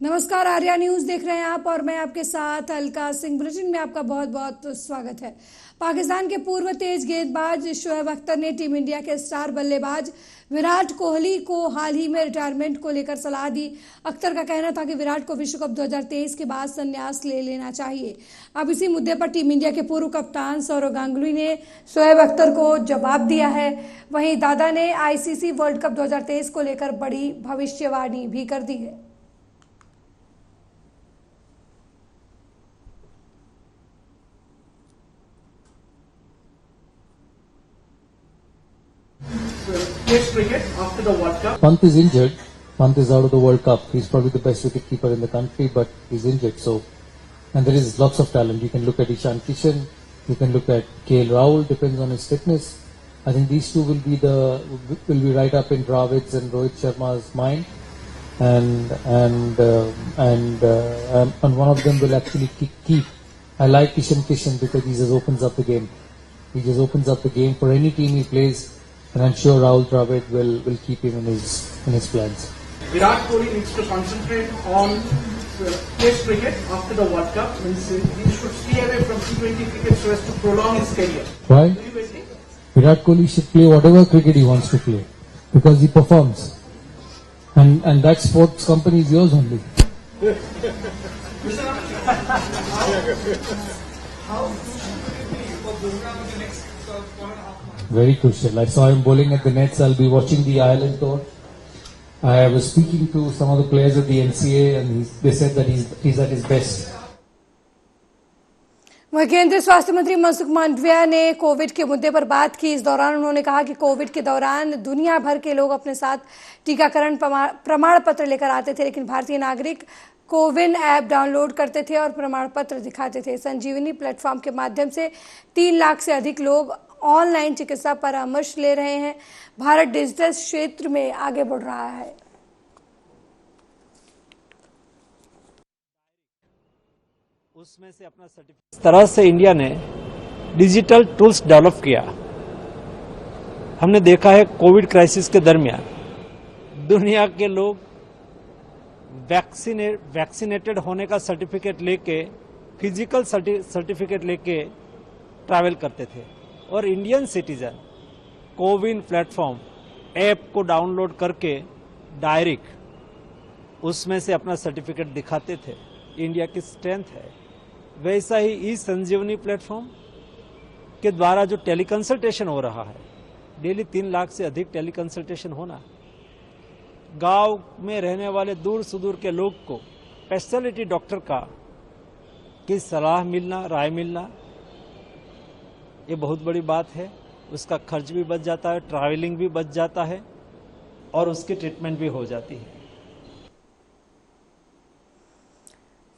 नमस्कार, आर्या न्यूज देख रहे हैं आप और मैं आपके साथ अलका सिंह। बुलेटिन में आपका बहुत बहुत स्वागत है। पाकिस्तान के पूर्व तेज गेंदबाज शोएब अख्तर ने टीम इंडिया के स्टार बल्लेबाज विराट कोहली को हाल ही में रिटायरमेंट को लेकर सलाह दी। अख्तर का कहना था कि विराट को विश्व कप 2023 के बाद संन्यास ले लेना चाहिए। अब इसी मुद्दे पर टीम इंडिया के पूर्व कप्तान सौरव गांगुली ने शोएब अख्तर को जवाब दिया है। वहीं दादा ने आईसीसी वर्ल्ड कप 2023 को लेकर बड़ी भविष्यवाणी भी कर दी है। Test cricket after the World Cup. Pant is injured. Pant is out of the World Cup. He's probably the best wicketkeeper in the country, but he's injured. So, and there is lots of talent. You can look at Ishan Kishan. You can look at KL Rahul. Depends on his fitness. I think these two will be right up in Dravid's and Rohit Sharma's mind, and one of them will actually keep. I like Ishan Kishan because he just opens up the game. He just opens up the game for any team he plays. And I'm sure Rahul Dravid will keep him in his plans. Virat Kohli needs to concentrate on Test cricket after the World Cup. He should stay away from T20 cricket so as to prolong his career. Why? Virat Kohli should play whatever cricket he wants to play because he performs, and that sports company is yours only. Very crucial. I saw him bowling at the nets. I'll be watching the Ireland tour. I was speaking to some of the players at the NCA and they said that he's at his best. वहीं केंद्रीय स्वास्थ्य मंत्री मनसुख मांडविया ने Covid के मुद्दे पर बात की। इस दौरान उन्होंने कहा कि कोविड के दौरान दुनिया भर के लोग अपने साथ टीकाकरण प्रमाण पत्र लेकर आते थे, लेकिन भारतीय नागरिक कोविन ऐप डाउनलोड करते थे और प्रमाण पत्र दिखाते थे। संजीवनी प्लेटफॉर्म के माध्यम से 3 लाख से अधिक लोग ऑनलाइन चिकित्सा परामर्श ले रहे हैं। भारत डिजिटल क्षेत्र में आगे बढ़ रहा है। उसमें से अपना सर्टिफिकेट इस तरह से इंडिया ने डिजिटल टूल्स डेवलप किया। हमने देखा है कोविड क्राइसिस के दरमियान दुनिया के लोग वैक्सीनेटेड होने का सर्टिफिकेट लेके, फिजिकल सर्टिफिकेट लेके ट्रैवल करते थे और Indian citizen CoWIN platform app को डाउनलोड करके डायरेक्ट उसमें से अपना सर्टिफिकेट दिखाते थे। इंडिया की स्ट्रेंथ है। वैसा ही ई संजीवनी प्लेटफॉर्म के द्वारा जो टेलीकंसल्टेशन हो रहा है, डेली 3 लाख से अधिक टेलीकंसल्टेशन होना, गांव में रहने वाले दूर सुदूर के लोग को स्पेशलिटी डॉक्टर की सलाह मिलना, राय मिलना, ये बहुत बड़ी बात है। उसका खर्च भी बच जाता है, ट्रैवलिंग भी बच जाता है और उसकी ट्रीटमेंट भी हो जाती है।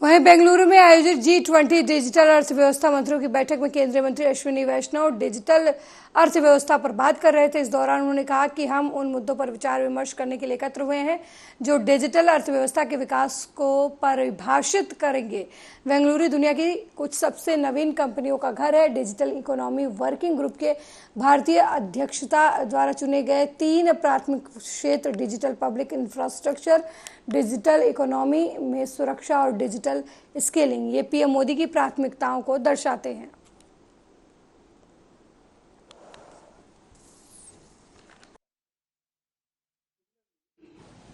वहीं बेंगलुरु में आयोजित G20 डिजिटल अर्थव्यवस्था मंत्रियों की बैठक में केंद्रीय मंत्री अश्विनी वैष्णव डिजिटल अर्थव्यवस्था पर बात कर रहे थे। इस दौरान उन्होंने कहा कि हम उन मुद्दों पर विचार विमर्श करने के लिए एकत्र हुए हैं जो डिजिटल अर्थव्यवस्था के विकास को परिभाषित करेंगे। बेंगलुरु दुनिया की कुछ सबसे नवीन कंपनियों का घर है। डिजिटल इकोनॉमी वर्किंग ग्रुप के भारतीय अध्यक्षता द्वारा चुने गए 3 प्राथमिक क्षेत्र digital public infrastructure, digital economy में सुरक्षा और डिजिटल स्केलिंग, ये पीएम मोदी की प्राथमिकताओं को दर्शाते हैं।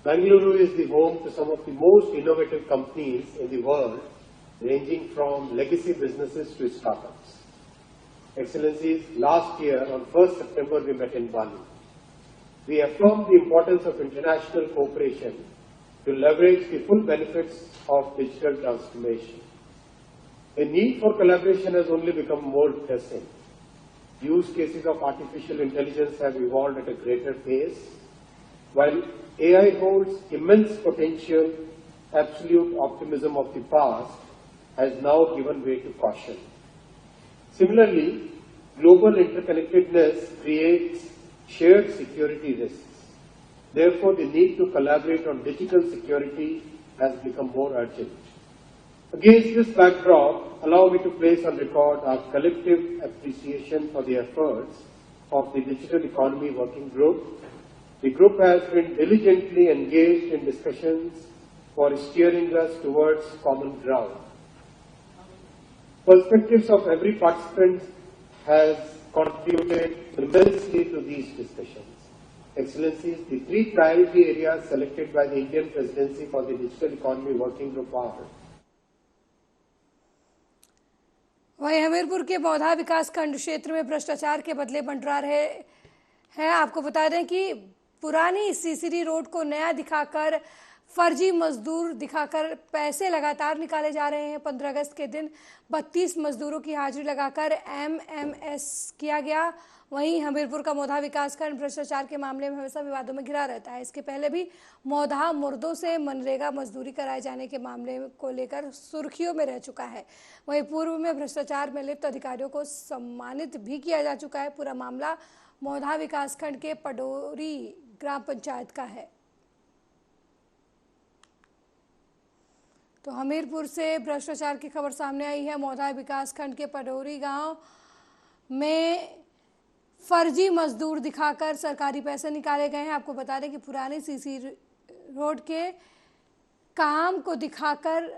Bengaluru is the home to some of the most innovative companies in the world, ranging from legacy businesses to startups. Excellencies, last year on 1st September we met in Bali. We affirmed the importance of international cooperation to leverage the full benefits of digital transformation. The need for collaboration has only become more pressing. Use cases of artificial intelligence have evolved at a greater pace. While AI holds immense potential, absolute optimism of the past has now given way to caution. Similarly, global interconnectedness creates shared security risks. Therefore, the need to collaborate on digital security has become more urgent. Against this backdrop, allow me to place on record our collective appreciation for the efforts of the Digital Economy Working Group. The group has been diligently engaged in discussions for steering us towards common ground. Perspectives of every participant has contributed immensely to these discussions. Excellencies, the three priority areas selected by the Indian Presidency for the Digital Economy Working Group are वहीं हमीरपुर के मौधा विकास खंड क्षेत्र में भ्रष्टाचार के बदले मंडरा रहे हैं। आपको बता दें कि पुरानी सीसीडी रोड को नया दिखाकर फर्जी मजदूर दिखाकर पैसे लगातार निकाले जा रहे हैं। 15 अगस्त के दिन 32 मजदूरों की हाजिरी लगाकर एमएमएस किया गया। वहीं हमीरपुर का मौधा विकासखंड भ्रष्टाचार के मामले में हमेशा विवादों में घिरा रहता है। इसके पहले भी मौधा मुर्दों से मनरेगा मजदूरी कराए जाने के मामले को लेकर सुर्खियों में रह चुका है। वहीं पूर्व में भ्रष्टाचार में लिप्त अधिकारियों को सम्मानित भी किया जा चुका है। पूरा मामला मौधा विकासखंड के पडोरी ग्राम पंचायत का है। तो हमीरपुर से भ्रष्टाचार की खबर सामने आई है। मौधा विकासखंड के पडोरी गांव में फर्जी मजदूर दिखाकर सरकारी पैसे निकाले गए हैं। आपको बता दें कि पुरानी सीसी रोड के काम को दिखाकर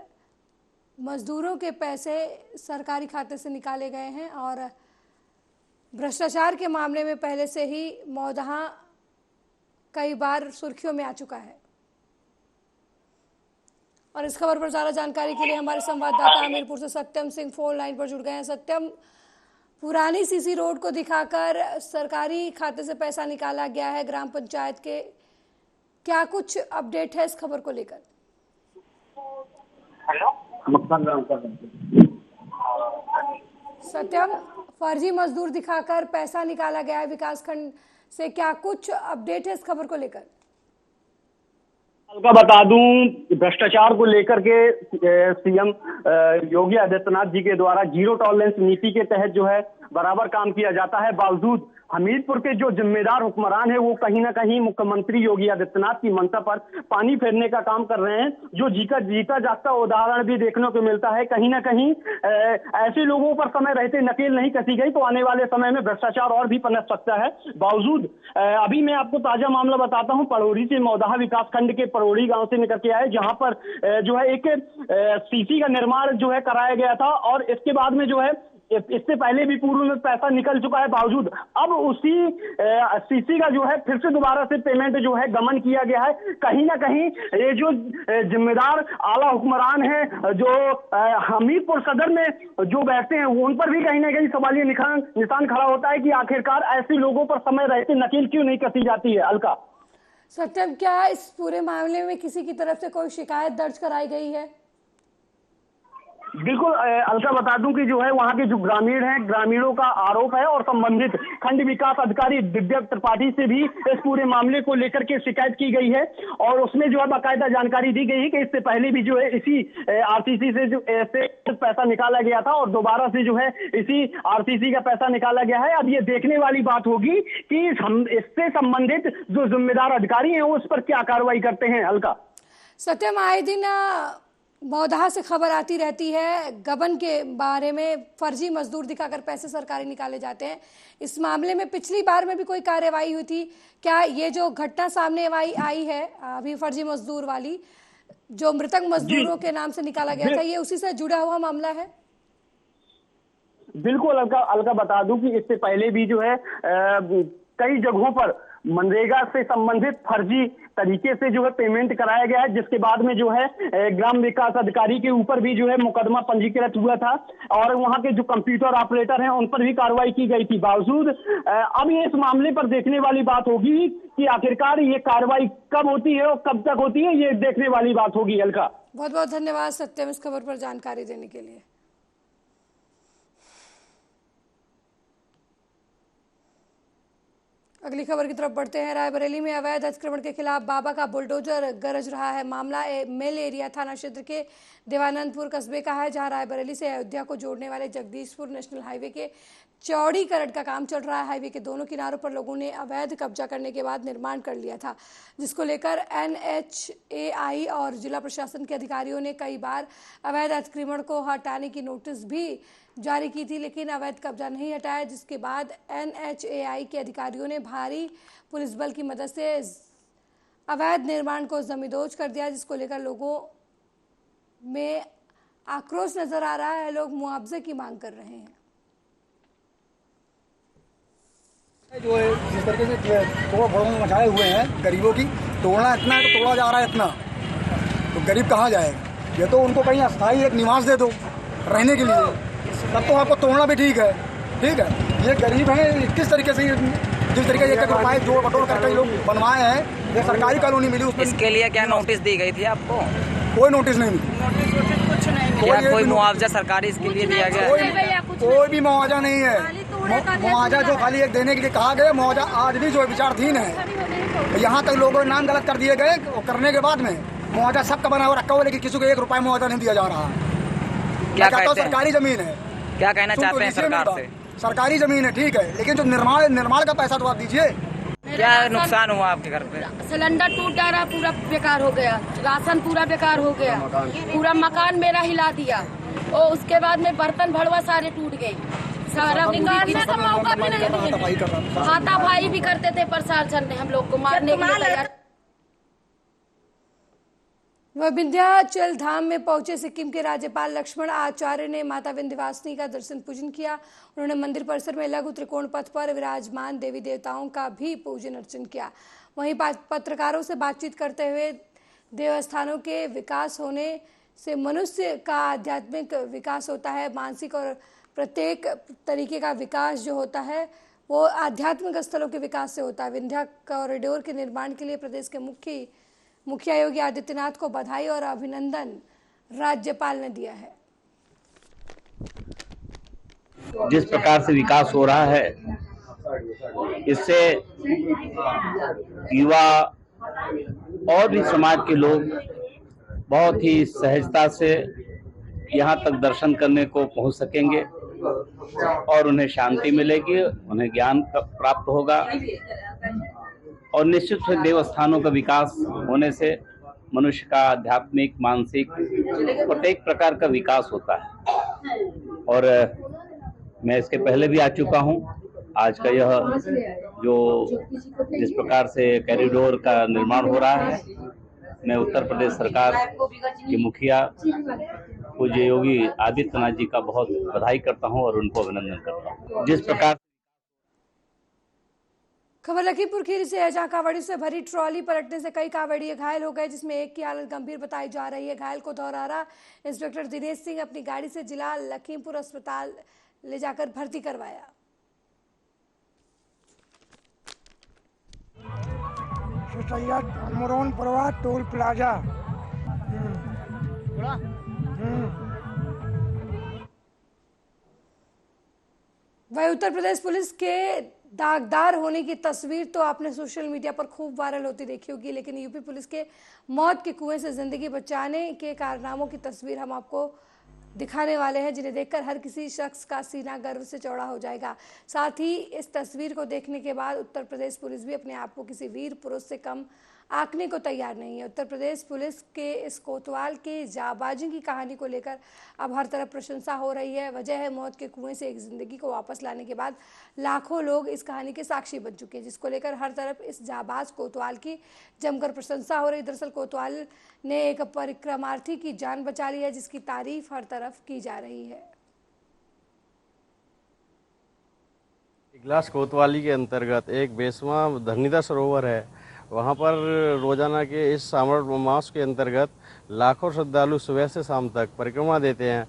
मजदूरों के पैसे सरकारी खाते से निकाले गए हैं और भ्रष्टाचार के मामले में पहले से ही मौधा कई बार सुर्खियों में आ चुका है। और इस खबर पर ज्यादा जानकारी के लिए हमारे संवाददाता हमीरपुर से सत्यम सिंह फोन लाइन पर जुड़ गए हैं। सत्यम, पुरानी सीसी रोड को दिखाकर सरकारी खाते से पैसा निकाला गया है ग्राम पंचायत के, क्या कुछ अपडेट है इस खबर को लेकर? सत्यम, फर्जी मजदूर दिखाकर पैसा निकाला गया है विकासखंड से, क्या कुछ अपडेट है इस खबर को लेकर? का बता दूं, भ्रष्टाचार को लेकर के सीएम योगी आदित्यनाथ जी के द्वारा जीरो टॉलरेंस नीति के तहत जो है बराबर काम किया जाता है। बावजूद हमीरपुर के जो जिम्मेदार हुक्मरान है वो कहीं ना कहीं मुख्यमंत्री योगी आदित्यनाथ की मंशा पर पानी फेरने का काम कर रहे हैं, जो जीता जागता उदाहरण भी देखने को मिलता है। कहीं ना कहीं ऐसे लोगों पर समय रहते नकेल नहीं कसी गई तो आने वाले समय में भ्रष्टाचार और भी पनप सकता है। बावजूद अभी मैं आपको ताजा मामला बताता हूं, पडोरी से मौधा विकासखंड के पडोरी गांव से निकल के आए, जहां पर जो है एक सीसी का निर्माण जो है कराया गया था और इसके बाद में जो है इससे पहले भी पूर्व में पैसा निकल चुका है। बावजूद अब उसी सीसी का जो है फिर से दोबारा से पेमेंट जो है गमन किया गया है। कहीं ना कहीं ये जो जिम्मेदार आला हुक्मरान है जो हमीरपुर सदर में जो बैठते हैं उन पर भी कहीं ना कहीं सवालिया निशान खड़ा होता है कि आखिरकार ऐसे लोगों पर समय रहते नकेल क्यों नहीं कसी जाती है। अलका, सत्यम, क्या इस पूरे मामले में किसी की तरफ से कोई शिकायत दर्ज कराई गई है? बिल्कुल अलका, बता दूं कि जो है वहां के जो ग्रामीण हैं, ग्रामीणों का आरोप है और संबंधित खंड विकास अधिकारी दिव्या त्रिपाठी से भी इस पूरे मामले को लेकर के शिकायत की गई है और उसमें जो है बाकायदा जानकारी दी गई है कि इससे पहले भी जो है इसी आरसीसी से जो ऐसे पैसा निकाला गया था और दोबारा से जो है इसी आरसीसी का पैसा निकाला गया है। अब ये देखने वाली बात होगी कि इससे संबंधित जो जिम्मेदार अधिकारी हैं उस पर क्या कार्रवाई करते हैं। अलका, सत्यम, आए दिन मौधा से खबर आती रहती है गबन के बारे में, फर्जी मजदूर दिखाकर पैसे सरकारी निकाले जाते हैं। इस मामले में पिछली बार में भी कोई कार्रवाई हुई थी क्या? ये जो घटना सामने आई है अभी फर्जी मजदूर वाली, जो मृतक मजदूरों के नाम से निकाला गया था, ये उसी से जुड़ा हुआ मामला है? बिल्कुल अलका, बता दूं कि इससे पहले भी जो है कई जगहों पर मनरेगा से संबंधित फर्जी तरीके से जो है पेमेंट कराया गया है, जिसके बाद में जो है ग्राम विकास अधिकारी के ऊपर भी जो है मुकदमा पंजीकृत हुआ था और वहां के जो कंप्यूटर ऑपरेटर हैं उन पर भी कार्रवाई की गई थी। बावजूद अब ये इस मामले पर देखने वाली बात होगी कि आखिरकार ये कार्रवाई कब होती है और कब तक होती है, ये देखने वाली बात होगी। अलका, बहुत बहुत धन्यवाद सत्यम इस खबर पर जानकारी देने के लिए। अगली खबर की तरफ बढ़ते हैं। रायबरेली में अवैध अतिक्रमण के खिलाफ बाबा का बुलडोजर गरज रहा है। मामला मिल एरिया थाना क्षेत्र के देवानंदपुर कस्बे का है, जहां रायबरेली से अयोध्या को जोड़ने वाले जगदीशपुर नेशनल हाईवे के चौड़ीकरण का काम चल रहा है। हाईवे के दोनों किनारों पर लोगों ने अवैध कब्जा करने के बाद निर्माण कर लिया था, जिसको लेकर NHAI और जिला प्रशासन के अधिकारियों ने कई बार अवैध अतिक्रमण को हटाने की नोटिस भी जारी की थी, लेकिन अवैध कब्जा नहीं हटाया, जिसके बाद NHAI के अधिकारियों ने भारी पुलिस बल की मदद से अवैध निर्माण को जमींदोज कर दिया, जिसको लेकर लोगों में आक्रोश नजर आ रहा है। लोग मुआवजे की मांग कर रहे हैं। जो है जिस तरीके से तोड़ फोड़ मचाए हुए हैं गरीबों की, तोड़ना इतना है तो तोड़ा जा रहा है इतना, तो गरीब कहाँ जाएगा? ये तो उनको कहीं अस्थायी एक निवास दे दो रहने के लिए, तब तो आपको तोड़ना भी ठीक है। ये गरीब हैं, किस तरीके से जिस तरीके से 1 रुपये जोड़ बटोर करके लोग बनवाए हैं, ये सरकारी कॉलोनी मिली उसमें। इसके लिए क्या नोटिस दी गई थी आपको? कोई नोटिस नहीं मिली, कुछ नहीं। कोई मुआवजा सरकारी इसके लिए दिया गया? कोई भी मुआवजा नहीं है। मुआवजा जो खाली एक देने के लिए कहा गया, मुआवजा आज भी जो विचाराधीन है। यहाँ तक लोगों ने नाम गलत कर दिए गए, करने के बाद में मुआवजा सबका बना हुआ रखा हुआ, लेकिन किसी को 1 रुपया मुआवजा नहीं दिया जा रहा। क्या कहता हूँ सरकारी जमीन है। क्या कहना चाहते हैं सरकार से? सरकारी जमीन है ठीक है, लेकिन जो निर्माण का पैसा तो आप दीजिए। क्या नुकसान हुआ आपके घर पे? सिलेंडर टूट जा रहा, पूरा बेकार हो गया, राशन पूरा बेकार हो गया, पूरा मकान मेरा हिला दिया, और उसके बाद में बर्तन भड़वा सारे टूट गए, सारा निकालने का मौका भी नहीं दिया। हाथापाई भी करते थे प्रशासन ने हम लोग को मारने के लिए तैयार। वह विंध्याचल धाम में पहुंचे सिक्किम के राज्यपाल लक्ष्मण आचार्य ने माता विंध्यवासिनी का दर्शन पूजन किया। उन्होंने मंदिर परिसर में लघु त्रिकोण पथ पर विराजमान देवी देवताओं का भी पूजन अर्चन किया। वहीं पत्रकारों से बातचीत करते हुए देवस्थानों के विकास होने से मनुष्य का आध्यात्मिक विकास होता है, मानसिक और प्रत्येक तरीके का विकास जो होता है वो आध्यात्मिक स्थलों के विकास से होता है। विंध्या कॉरिडोर के निर्माण के लिए प्रदेश के मुखिया योगी आदित्यनाथ को बधाई और अभिनंदन राज्यपाल ने दिया है। जिस प्रकार से विकास हो रहा है, इससे युवा और भी समाज के लोग बहुत ही सहजता से यहाँ तक दर्शन करने को पहुँच सकेंगे और उन्हें शांति मिलेगी, उन्हें ज्ञान प्राप्त होगा और निश्चित से देवस्थानों का विकास होने से मनुष्य का आध्यात्मिक, मानसिक प्रत्येक प्रकार का विकास होता है। और मैं इसके पहले भी आ चुका हूँ। आज का यह जो जिस प्रकार से कॉरिडोर का निर्माण हो रहा है, मैं उत्तर प्रदेश सरकार के मुखिया पूज्य योगी आदित्यनाथ जी का बहुत बधाई करता हूँ और उनको अभिनंदन करता हूँ। जिस प्रकार खबर लखीमपुर खीरी से है, जहां कांवड़ियों से भरी ट्रॉली पलटने से कई कांवड़िए घायल हो गए, जिसमें एक की हालत गंभीर बताई जा रही है। घायल को धौरहरा इंस्पेक्टर दिनेश सिंह अपनी गाड़ी से जिला लखीमपुर अस्पताल ले जाकर भर्ती करवाया। सैयद मोरन परवा टोल प्लाजा। वही उत्तर प्रदेश पुलिस के दागदार होने की तस्वीर तो आपने सोशल मीडिया पर खूब वायरल होती देखी होगी, लेकिन यूपी पुलिस के मौत के कुएं से जिंदगी बचाने के कारनामों की तस्वीर हम आपको दिखाने वाले हैं, जिन्हें देखकर हर किसी शख्स का सीना गर्व से चौड़ा हो जाएगा। साथ ही इस तस्वीर को देखने के बाद उत्तर प्रदेश पुलिस भी अपने आप को किसी वीर पुरुष से कम आंकने को तैयार नहीं है। उत्तर प्रदेश पुलिस के इस कोतवाल के जाबाजी की कहानी को लेकर अब हर तरफ प्रशंसा हो रही है। वजह है मौत के कुएं से एक जिंदगी को वापस लाने के बाद लाखों लोग इस कहानी के साक्षी बन चुके हैं, जिसको लेकर हर तरफ इस जाबाज कोतवाल की जमकर प्रशंसा हो रही। दरअसल कोतवाल ने एक परिक्रमार्थी की जान बचा ली है, जिसकी तारीफ हर तरफ की जा रही है। इगलास कोतवाली के अंतर्गत एक बेसवा धरनीधर सरोवर है, वहाँ पर रोजाना के इस श्रावण मास के अंतर्गत लाखों श्रद्धालु सुबह से शाम तक परिक्रमा देते हैं।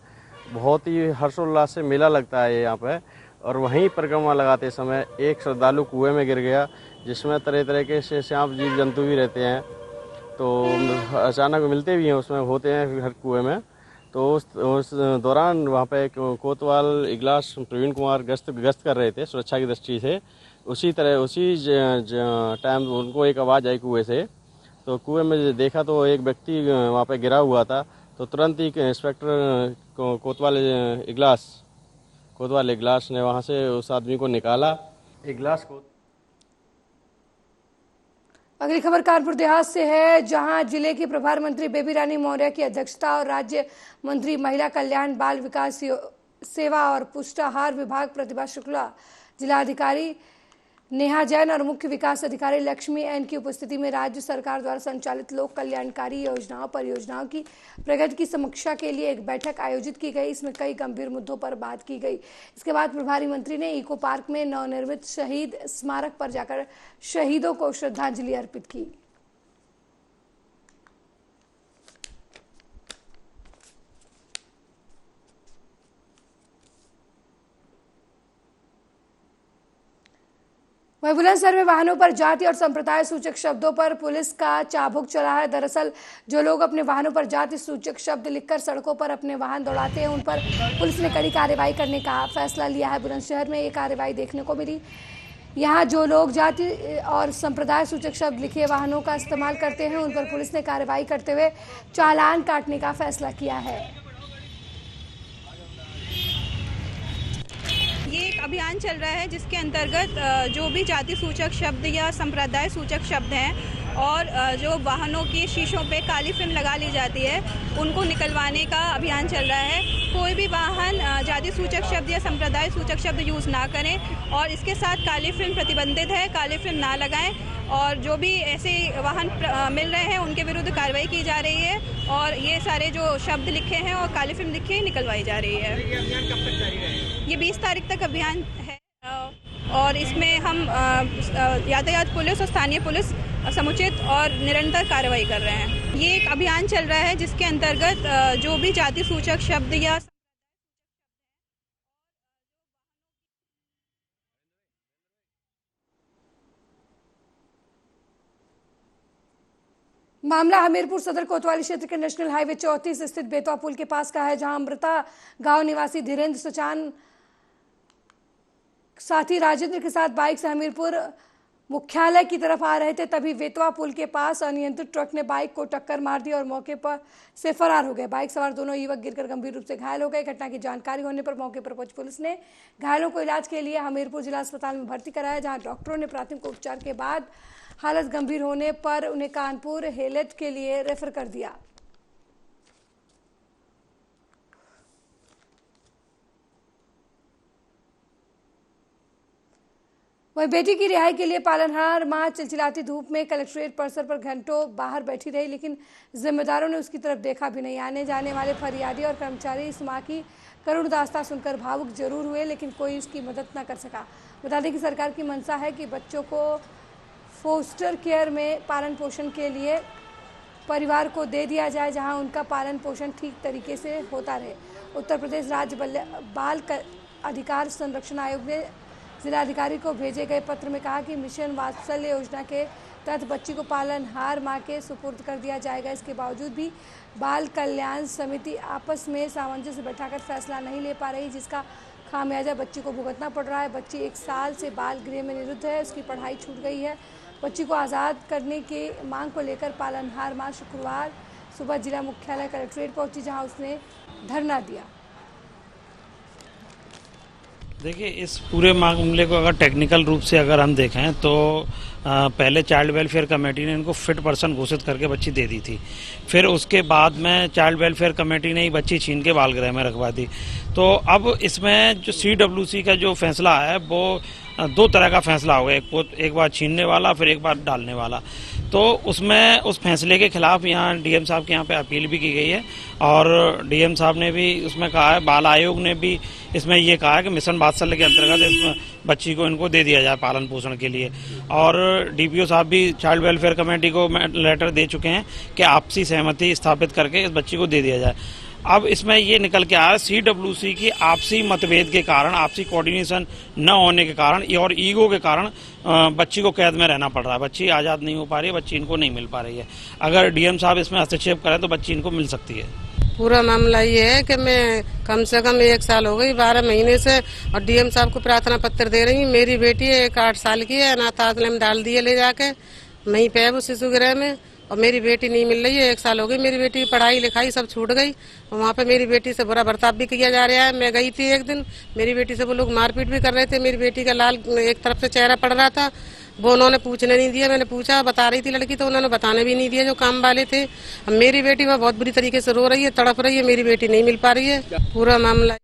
बहुत ही हर्षोल्लास से मेला लगता है यहाँ पे। और वहीं परिक्रमा लगाते समय एक श्रद्धालु कुएं में गिर गया, जिसमें तरह तरह के सांप जीव जंतु भी रहते हैं, तो अचानक मिलते भी हैं, उसमें होते हैं हर कुएं में। तो उस दौरान वहाँ पे कोतवाल इगलास प्रवीण कुमार गश्त कर रहे थे सुरक्षा की दृष्टि से। उसी टाइम उनको एक आवाज़ आई कुएं से, तो कुएं में देखा तो एक व्यक्ति वहाँ पे गिरा हुआ था। तो तुरंत ही इंस्पेक्टर कोतवाल इगलास ने वहाँ से उस आदमी को निकाला। इगलास को अगली खबर कानपुर देहात से है, जहां जिले की प्रभार मंत्री बेबी रानी मौर्य की अध्यक्षता और राज्य मंत्री महिला कल्याण, बाल विकास, सेवा और पुष्टाहार विभाग प्रतिभा शुक्ला, जिलाधिकारी नेहा जैन और मुख्य विकास अधिकारी लक्ष्मी एन की उपस्थिति में राज्य सरकार द्वारा संचालित लोक कल्याणकारी योजनाओं परियोजनाओं की प्रगति की समीक्षा के लिए एक बैठक आयोजित की गई। इसमें कई गंभीर मुद्दों पर बात की गई। इसके बाद प्रभारी मंत्री ने इको पार्क में नवनिर्मित शहीद स्मारक पर जाकर शहीदों को श्रद्धांजलि अर्पित की। वहीं बुलंदशहर में वाहनों पर जाति और संप्रदाय सूचक शब्दों पर पुलिस का चाबुक चला है। दरअसल जो लोग अपने वाहनों पर जाति सूचक शब्द लिखकर सड़कों पर अपने वाहन दौड़ाते हैं, उन पर पुलिस ने कड़ी कार्रवाई करने का फैसला लिया है। बुलंदशहर में ये कार्रवाई देखने को मिली। यहाँ जो लोग जाति और संप्रदाय सूचक शब्द लिखे वाहनों का इस्तेमाल करते हैं, उन पर पुलिस ने कार्रवाई करते हुए चालान काटने का फैसला किया है। ये एक अभियान चल रहा है जिसके अंतर्गत जो भी जाति सूचक शब्द या संप्रदाय सूचक शब्द हैं और जो वाहनों के शीशों पे काली फिल्म लगा ली जाती है, उनको निकलवाने का अभियान चल रहा है। कोई भी वाहन जाति सूचक शब्द या संप्रदाय सूचक शब्द यूज़ ना करें और इसके साथ काली फिल्म प्रतिबंधित है, काली फिल्म ना लगाएं और जो भी ऐसे वाहन मिल रहे हैं उनके विरुद्ध कार्रवाई की जा रही है और ये सारे जो शब्द लिखे हैं और काली फिल्म लिखे हैं निकलवाई जा रही है। ये अभियान कब तक जारी रहेगा? ये 20 तारीख तक अभियान है और इसमें हम यातायात पुलिस और स्थानीय पुलिस समुचित और निरंतर कार्रवाई कर रहे हैं। ये एक अभियान चल रहा है जिसके अंतर्गत जो भी जाति सूचक शब्द या मामला हमीरपुर सदर कोतवाली क्षेत्र के नेशनल हाईवे 34 स्थित बेतवा पुल के पास का है, जहां अमृता गांव निवासी धीरेन्द्र सचान साथी राजेंद्र के साथ बाइक से हमीरपुर मुख्यालय की तरफ आ रहे थे। तभी बेतवा पुल के पास अनियंत्रित ट्रक ने बाइक को टक्कर मार दी और मौके पर से फरार हो गए। बाइक सवार दोनों युवक गिरकर गंभीर रूप से घायल हो गए। घटना की जानकारी होने पर मौके पर पहुंची पुलिस ने घायलों को इलाज के लिए हमीरपुर जिला अस्पताल में भर्ती कराया, जहां डॉक्टरों ने प्राथमिक उपचार के बाद हालत गंभीर होने पर उन्हें कानपुर हेलेट के लिए रेफर कर दिया। वहीं बेटी की रिहाई के लिए पालनहार मां चिलचिलाती धूप में कलेक्ट्रेट परिसर पर घंटों बाहर बैठी रही, लेकिन जिम्मेदारों ने उसकी तरफ देखा भी नहीं। आने जाने वाले फरियादी और कर्मचारी इस मां की करुण दास्तां सुनकर भावुक जरूर हुए, लेकिन कोई उसकी मदद न कर सका। बता दें कि सरकार की मंशा है कि बच्चों को फोस्टर केयर में पालन पोषण के लिए परिवार को दे दिया जाए, जहां उनका पालन पोषण ठीक तरीके से होता रहे। उत्तर प्रदेश राज्य बाल अधिकार संरक्षण आयोग ने जिलाधिकारी को भेजे गए पत्र में कहा कि मिशन वात्सल्य योजना के तहत बच्ची को पालनहार मां के सुपुर्द कर दिया जाएगा। इसके बावजूद भी बाल कल्याण समिति आपस में सामंजस्य बैठाकर फैसला नहीं ले पा रही, जिसका खामियाजा बच्ची को भुगतना पड़ रहा है। बच्ची 1 साल से बाल गृह में निरुद्ध है, उसकी पढ़ाई छूट गई है। बच्ची को आज़ाद करने की मांग को लेकर पालनहार मां शुक्रवार सुबह जिला मुख्यालय कलेक्ट्रेट पहुंची, जहां उसने धरना दिया। देखिए, इस पूरे मामले को अगर टेक्निकल रूप से अगर हम देखें तो पहले चाइल्ड वेलफेयर कमेटी ने इनको फिट पर्सन घोषित करके बच्ची दे दी थी। फिर उसके बाद में चाइल्ड वेलफेयर कमेटी ने ही बच्ची छीन के बाल गृह में रखवा दी। तो अब इसमें जो CWC का जो फैसला है वो 2 तरह का फैसला होगा, एक बार छीनने वाला, फिर एक बार डालने वाला। तो उसमें उस फैसले के खिलाफ यहाँ DM साहब के यहाँ पे अपील भी की गई है और DM साहब ने भी उसमें कहा है, बाल आयोग ने भी इसमें ये कहा है कि मिशन वात्सल्य के अंतर्गत इस बच्ची को इनको दे दिया जाए पालन पोषण के लिए। और DPO साहब भी चाइल्ड वेलफेयर कमेटी को लेटर दे चुके हैं कि आपसी सहमति स्थापित करके इस बच्ची को दे दिया जाए। अब इसमें ये निकल के आ रहा है CWC की आपसी मतभेद के कारण, आपसी कोऑर्डिनेशन न होने के कारण और ईगो के कारण बच्ची को कैद में रहना पड़ रहा है। बच्ची आज़ाद नहीं हो पा रही है, बच्ची इनको नहीं मिल पा रही है। अगर DM साहब इसमें हस्तक्षेप करें तो बच्ची इनको मिल सकती है। पूरा मामला ये है कि मैं कम से कम 1 साल हो गई, 12 महीने से और DM साहब को प्रार्थना पत्र दे रही हूँ। मेरी बेटी है, 8 साल की है, अनाथ आश्रम में डाल दिए ले जाके, वहीं पे है वो शिशु गृह में, और मेरी बेटी नहीं मिल रही है। 1 साल हो गई, मेरी बेटी की पढ़ाई लिखाई सब छूट गई। वहाँ पे मेरी बेटी से बुरा बर्ताव भी किया जा रहा है। मैं गई थी एक दिन, मेरी बेटी से वो लोग मारपीट भी कर रहे थे। मेरी बेटी का लाल एक तरफ से चेहरा पड़ रहा था, वो उन्होंने पूछने नहीं दिया। मैंने पूछा, बता रही थी लड़की, तो उन्होंने बताने भी नहीं दिया जो काम वाले थे। अब मेरी बेटी वह बहुत बुरी तरीके से रो रही है, तड़प रही है, मेरी बेटी नहीं मिल पा रही है। पूरा मामला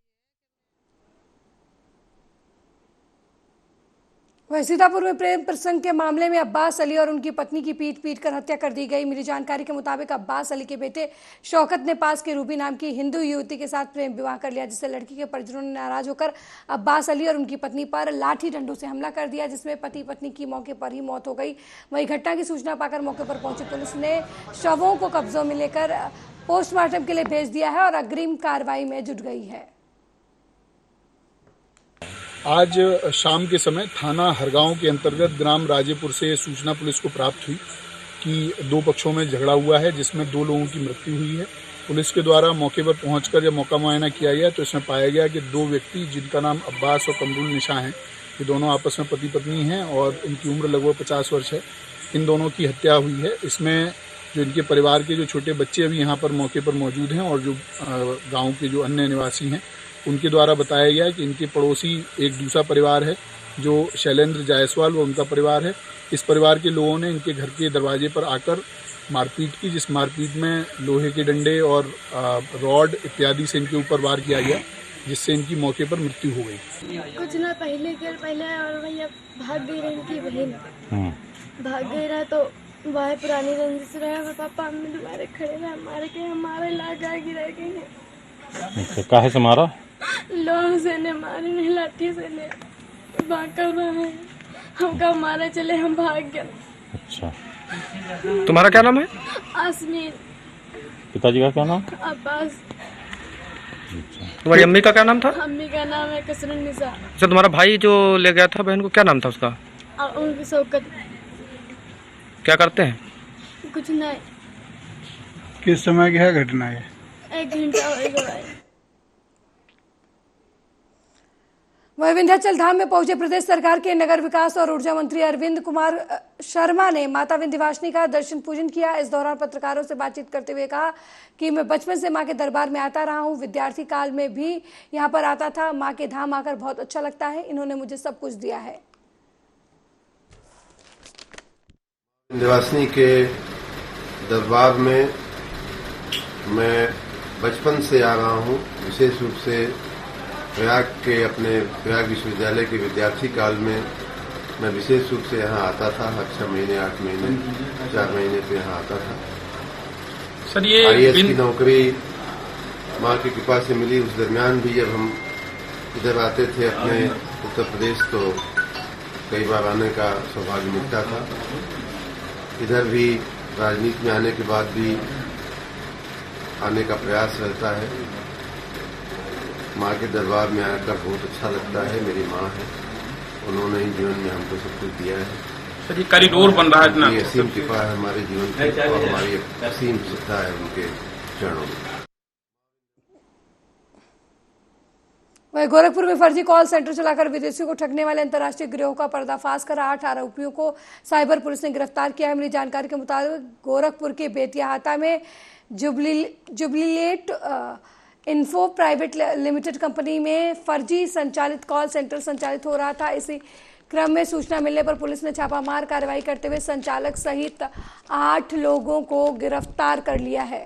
वहीं सीतापुर में प्रेम प्रसंग के मामले में अब्बास अली और उनकी पत्नी की पीट कर हत्या कर दी गई। मिली जानकारी के मुताबिक अब्बास अली के बेटे शौकत ने पास के रूबी नाम की हिंदू युवती के साथ प्रेम विवाह कर लिया, जिससे लड़की के परिजनों ने नाराज होकर अब्बास अली और उनकी पत्नी पर लाठी डंडों से हमला कर दिया, जिसमें पति पत्नी की मौके पर ही मौत हो गई। वहीं घटना की सूचना पाकर मौके पर पहुंची पुलिस ने शवों को कब्जों में लेकर पोस्टमार्टम के लिए भेज दिया है और अग्रिम कार्रवाई में जुट गई है। आज शाम के समय थाना हरगांव के अंतर्गत ग्राम राजेपुर से सूचना पुलिस को प्राप्त हुई कि दो पक्षों में झगड़ा हुआ है, जिसमें 2 लोगों की मृत्यु हुई है। पुलिस के द्वारा मौके पर पहुंचकर जब मौका मुआयना किया गया तो इसमें पाया गया कि 2 व्यक्ति जिनका नाम अब्बास और कमरुल निशा है, ये दोनों आपस में पति पत्नी हैं और इनकी उम्र लगभग 50 वर्ष है। इन दोनों की हत्या हुई है। इसमें जो इनके परिवार के जो छोटे बच्चे अभी यहाँ पर मौके पर मौजूद हैं और जो गाँव के जो अन्य निवासी हैं उनके द्वारा बताया गया कि इनके पड़ोसी एक दूसरा परिवार है जो शैलेंद्र जायसवाल वो उनका परिवार है। इस परिवार के लोगों ने इनके घर के दरवाजे पर आकर मारपीट की, जिस मारपीट में लोहे के डंडे और रॉड इत्यादि से इनके ऊपर वार किया गया, जिससे इनकी मौके पर मृत्यु हो गई। कुछ ना पहले और भैया भाग गई रही, इनकी बहन भाग गई रहा तो वह पुरानी रंजिश रहा और पापा हमने दोबारा खड़े रहे, हमारे लागा गिरा गई। काहे से मारा? लोह से ने मारे, नहीं लाठी से ने भाग कर रहा है। हमका मारे चले, हम भाग गए। अच्छा, तुम्हारा क्या नाम है? आसमीन। पिताजी का क्या नाम? अब्बास। तुम्हारी अम्मी का क्या नाम था? अम्मी का नाम है कसरुन निसा। अच्छा, तुम्हारा भाई जो ले गया था बहन को, क्या नाम था उसका? उनकी शौकत। क्या करते हैं? कुछ नहीं। किस समय की है घटना है? 1 घंटा होगा। वहीं विंध्याचल धाम में पहुंचे प्रदेश सरकार के नगर विकास और ऊर्जा मंत्री अरविंद कुमार शर्मा ने माता विंध्यवासिनी का दर्शन पूजन किया। इस दौरान पत्रकारों से बातचीत करते हुए कहा कि मैं बचपन से मां के दरबार में आता रहा हूं, विद्यार्थी काल में भी यहां पर आता था। मां के धाम आकर बहुत अच्छा लगता है, इन्होंने मुझे सब कुछ दिया है। विंध्यवासिनी के दरबार में मैं बचपन से आ रहा हूं, विशेष रूप से प्रयाग के अपने प्रयाग विश्वविद्यालय के विद्यार्थी काल में मैं विशेष रूप से यहाँ आता था। हर 6 महीने 8 महीने 4 महीने पे यहाँ आता था। सर, ये IAS की नौकरी माँ की कृपा से मिली। उस दरमियान भी जब हम इधर आते थे अपने उत्तर प्रदेश तो कई बार आने का सौभाग्य मिलता था। इधर भी राजनीति में आने के बाद भी आने का प्रयास रहता है। माँ के दरबार में आकर बहुत अच्छा लगता है। मेरी माँ है, उन्होंने ही जीवन में हमको सब कुछ दिया है। सर, ये कॉरिडोर बन रहा है इतना, असीम कृपा है हमारे जीवन की और हमारी असीम श्रद्धा है उनके चरणों में। वहीं गोरखपुर में फर्जी कॉल सेंटर चलाकर विदेशियों को ठगने वाले अंतर्राष्ट्रीय गिरोह का पर्दाफाश कर 8 आरोपियों को साइबर पुलिस ने गिरफ्तार किया है। मिली जानकारी के मुताबिक गोरखपुर के बेतियाहाता में जुबलीलेट इन्फो प्राइवेट लिमिटेड कंपनी में फर्जी संचालित कॉल सेंटर संचालित हो रहा था। इसी क्रम में सूचना मिलने पर पुलिस ने छापामार कार्रवाई करते हुए संचालक सहित 8 लोगों को गिरफ्तार कर लिया है।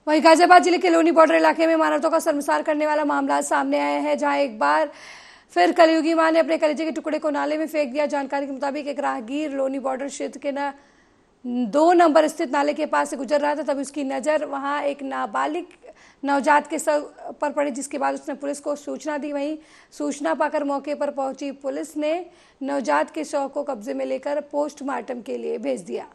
वहीं गाजियाबाद जिले के लोनी बॉर्डर इलाके में मानवता का शर्मसार करने वाला मामला सामने आया है, जहां एक बार फिर कलयुगी मां ने अपने कलेजे के टुकड़े को नाले में फेंक दिया। जानकारी के मुताबिक एक राहगीर लोनी बॉर्डर क्षेत्र के 2 नंबर स्थित नाले के पास से गुजर रहा था, तभी उसकी नज़र वहां एक नाबालिग नवजात के शव पर पड़ी, जिसके बाद उसने पुलिस को सूचना दी। वहीं सूचना पाकर मौके पर पहुंची पुलिस ने नवजात के शव को कब्जे में लेकर पोस्टमार्टम के लिए भेज दिया।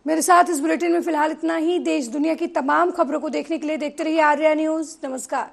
मेरे साथ इस बुलेटिन में फिलहाल इतना ही। देश दुनिया की तमाम खबरों को देखने के लिए देखते रहिए आर्या न्यूज़। नमस्कार।